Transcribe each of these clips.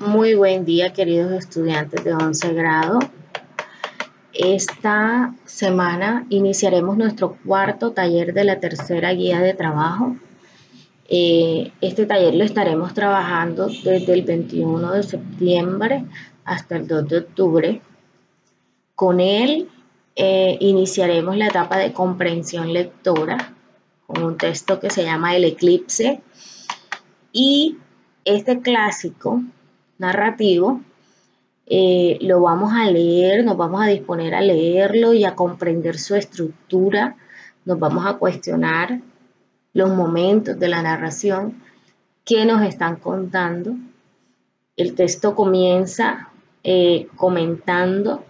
Muy buen día, queridos estudiantes de 11 grado. Esta semana iniciaremos nuestro cuarto taller de la tercera guía de trabajo. Este taller lo estaremos trabajando desde el 21 de septiembre hasta el 2 de octubre. Con él iniciaremos la etapa de comprensión lectora con un texto que se llama El Eclipse, y este clásico narrativo lo vamos a leer, nos vamos a disponer a leerlo y a comprender su estructura. Nos vamos a cuestionar los momentos de la narración que nos están contando. El texto comienza comentando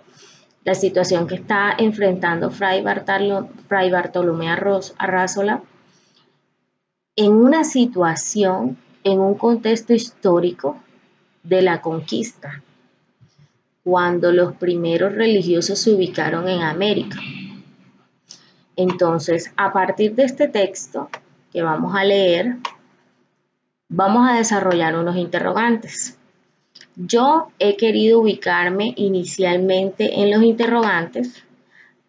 la situación que está enfrentando Fray Bartolomé Arrázola en una situación, en un contexto histórico de la conquista, cuando los primeros religiosos se ubicaron en América. Entonces, a partir de este texto que vamos a leer, vamos a desarrollar unos interrogantes. Yo he querido ubicarme inicialmente en los interrogantes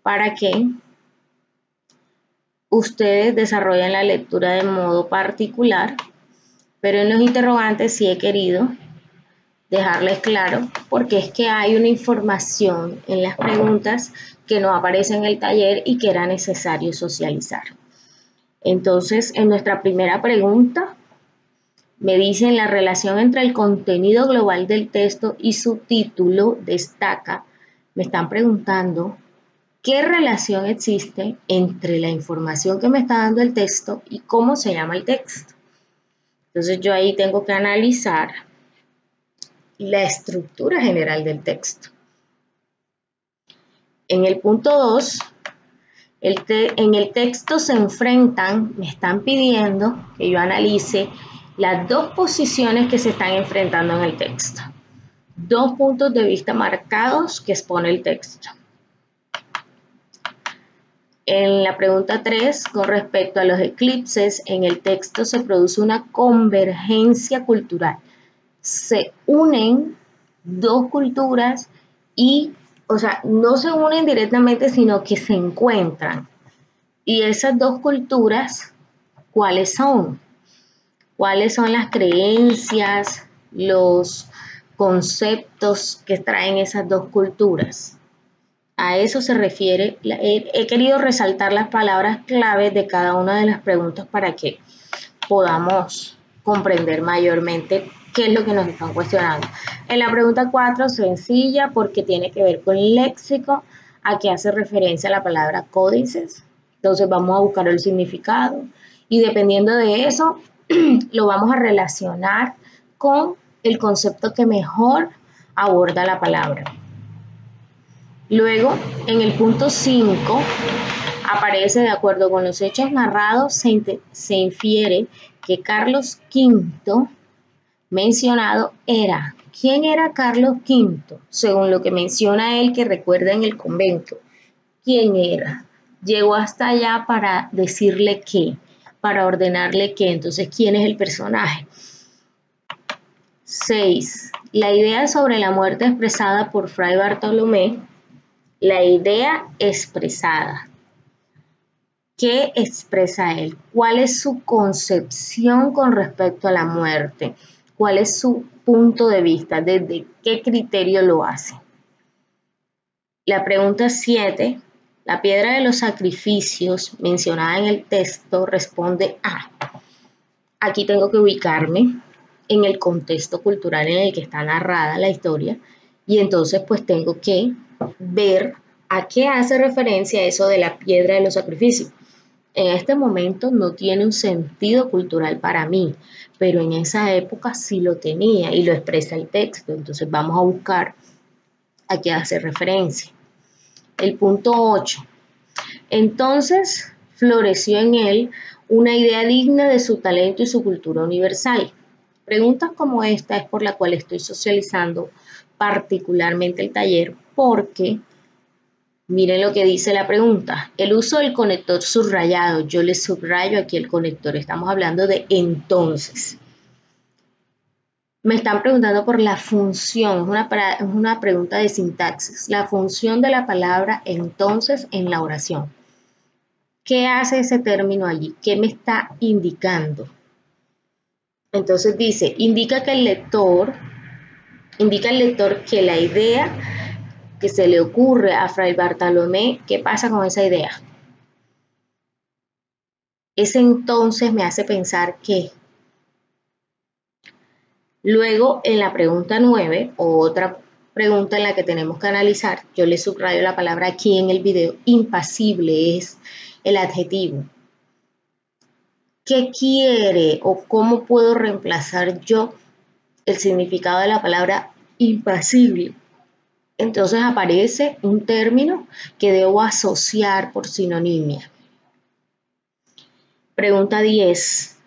para que ustedes desarrollen la lectura de modo particular, pero en los interrogantes sí he querido dejarles claro, porque es que hay una información en las preguntas que no aparece en el taller y que era necesario socializar. Entonces, en nuestra primera pregunta, me dicen la relación entre el contenido global del texto y su título destaca. Me están preguntando qué relación existe entre la información que me está dando el texto y cómo se llama el texto. Entonces, yo ahí tengo que analizar la estructura general del texto. En el punto 2, en el texto se enfrentan, me están pidiendo que yo analice las dos posiciones que se están enfrentando en el texto. Dos puntos de vista marcados que expone el texto. En la pregunta 3, con respecto a los eclipses, en el texto se produce una convergencia cultural. Se unen dos culturas y, no se unen directamente, sino que se encuentran. Y esas dos culturas, ¿cuáles son? ¿Cuáles son las creencias, los conceptos que traen esas dos culturas? A eso se refiere. He querido resaltar las palabras claves de cada una de las preguntas para que podamos comprender mayormente qué es lo que nos están cuestionando. En la pregunta 4, sencilla porque tiene que ver con léxico, a qué hace referencia la palabra códices. Entonces vamos a buscar el significado y dependiendo de eso lo vamos a relacionar con el concepto que mejor aborda la palabra. Luego, en el punto 5, aparece, de acuerdo con los hechos narrados, se infiere que Carlos V mencionado era. ¿Quién era Carlos V? Según lo que menciona él, que recuerda en el convento. ¿Quién era? Llegó hasta allá para decirle qué, para ordenarle qué. Entonces, ¿quién es el personaje? 6. La idea sobre la muerte expresada por Fray Bartolomé. La idea expresada. ¿Qué expresa él? ¿Cuál es su concepción con respecto a la muerte? ¿Cuál es su punto de vista? ¿Desde qué criterio lo hace? La pregunta 7. La piedra de los sacrificios mencionada en el texto responde a. Aquí tengo que ubicarme en el contexto cultural en el que está narrada la historia y entonces pues tengo que ver a qué hace referencia eso de la piedra de los sacrificios. En este momento no tiene un sentido cultural para mí, pero en esa época sí lo tenía y lo expresa el texto. Entonces vamos a buscar a qué hace referencia. El punto 8. Entonces floreció en él una idea digna de su talento y su cultura universal. Preguntas como esta es por la cual estoy socializando particularmente el taller, porque miren lo que dice la pregunta. El uso del conector subrayado. Yo le subrayo aquí el conector. Estamos hablando de entonces. Me están preguntando por la función, es una pregunta de sintaxis, la función de la palabra entonces en la oración. ¿Qué hace ese término allí? ¿Qué me está indicando? Entonces dice, indica al lector que la idea que se le ocurre a Fray Bartolomé, ¿qué pasa con esa idea? Ese entonces me hace pensar que. Luego, en la pregunta 9, o otra pregunta en la que tenemos que analizar, yo le subrayo la palabra aquí en el video, impasible es el adjetivo. ¿Qué quiere o cómo puedo reemplazar yo el significado de la palabra impasible? Entonces aparece un término que debo asociar por sinonimia. Pregunta 10.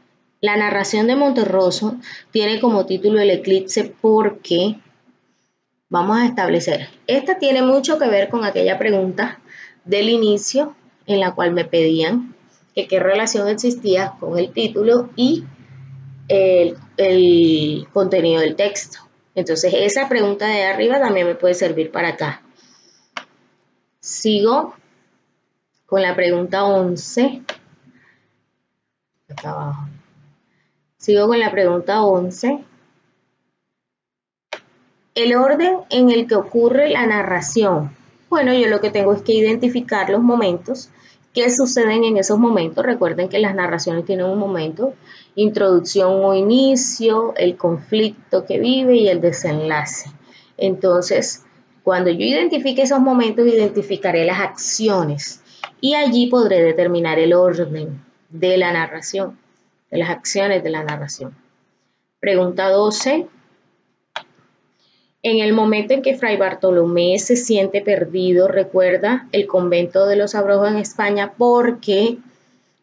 La narración de Monterroso tiene como título El eclipse porque vamos a establecer. Esta tiene mucho que ver con aquella pregunta del inicio en la cual me pedían que qué relación existía con el título y el contenido del texto. Entonces esa pregunta de arriba también me puede servir para acá. Sigo con la pregunta 11. Acá abajo. Sigo con la pregunta 11. El orden en el que ocurre la narración. Bueno, yo lo que tengo es que identificar los momentos que suceden en esos momentos. Recuerden que las narraciones tienen un momento, introducción o inicio, el conflicto que vive y el desenlace. Entonces, cuando yo identifique esos momentos, identificaré las acciones y allí podré determinar el orden de la narración, de las acciones de la narración. Pregunta 12. En el momento en que Fray Bartolomé se siente perdido, recuerda el convento de los Abrojos en España, porque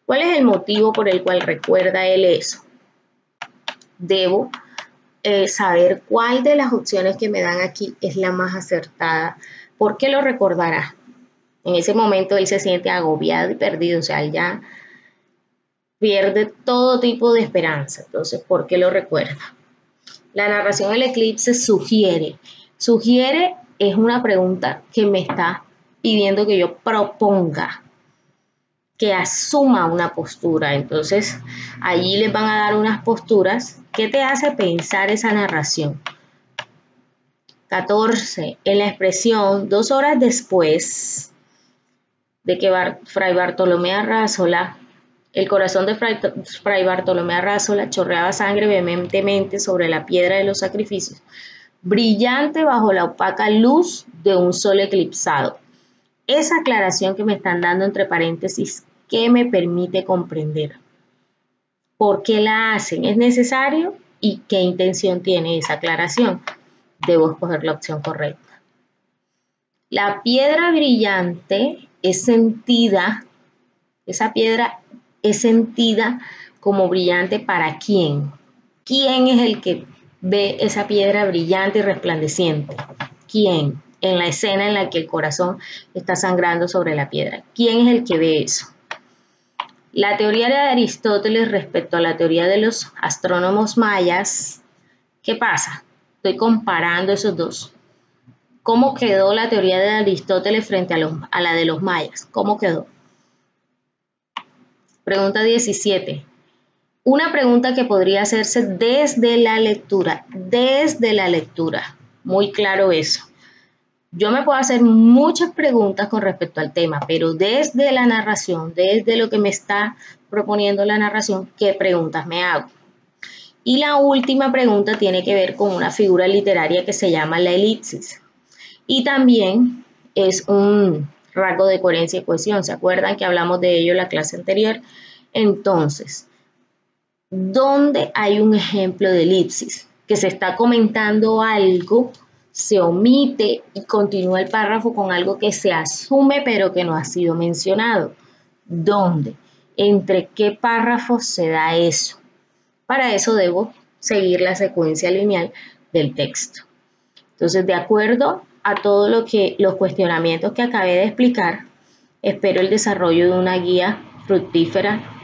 ¿cuál es el motivo por el cual recuerda él eso? Debo saber cuál de las opciones que me dan aquí es la más acertada. ¿Por qué lo recordará? En ese momento él se siente agobiado y perdido, o sea, él ya pierde todo tipo de esperanza. Entonces, ¿por qué lo recuerda? La narración del eclipse sugiere. Sugiere es una pregunta que me está pidiendo que yo proponga, que asuma una postura. Entonces, allí les van a dar unas posturas. ¿Qué te hace pensar esa narración? 14. En la expresión 2 horas después de que Fray Bartolomé Arrázola, el corazón de Fray Bartolomé Arrázola chorreaba sangre vehementemente sobre la piedra de los sacrificios, brillante bajo la opaca luz de un sol eclipsado. Esa aclaración que me están dando entre paréntesis, ¿qué me permite comprender? ¿Por qué la hacen? ¿Es necesario? ¿Y qué intención tiene esa aclaración? Debo escoger la opción correcta. La piedra brillante es sentida, esa piedra es sentida como brillante ¿para quién? ¿Quién es el que ve esa piedra brillante y resplandeciente? ¿Quién? En la escena en la que el corazón está sangrando sobre la piedra. ¿Quién es el que ve eso? La teoría de Aristóteles respecto a la teoría de los astrónomos mayas, ¿qué pasa? Estoy comparando esos dos. ¿Cómo quedó la teoría de Aristóteles frente a la de los mayas? ¿Cómo quedó? Pregunta 17. Una pregunta que podría hacerse desde la lectura. Desde la lectura. Muy claro eso. Yo me puedo hacer muchas preguntas con respecto al tema, pero desde la narración, desde lo que me está proponiendo la narración, ¿qué preguntas me hago? Y la última pregunta tiene que ver con una figura literaria que se llama la elipsis. Y también es un rasgo de coherencia y cohesión. ¿Se acuerdan que hablamos de ello en la clase anterior? Entonces, ¿dónde hay un ejemplo de elipsis? Que se está comentando algo, se omite y continúa el párrafo con algo que se asume pero que no ha sido mencionado. ¿Dónde? ¿Entre qué párrafos se da eso? Para eso debo seguir la secuencia lineal del texto. Entonces, de acuerdo a todo los cuestionamientos que acabé de explicar, espero el desarrollo de una guía fructífera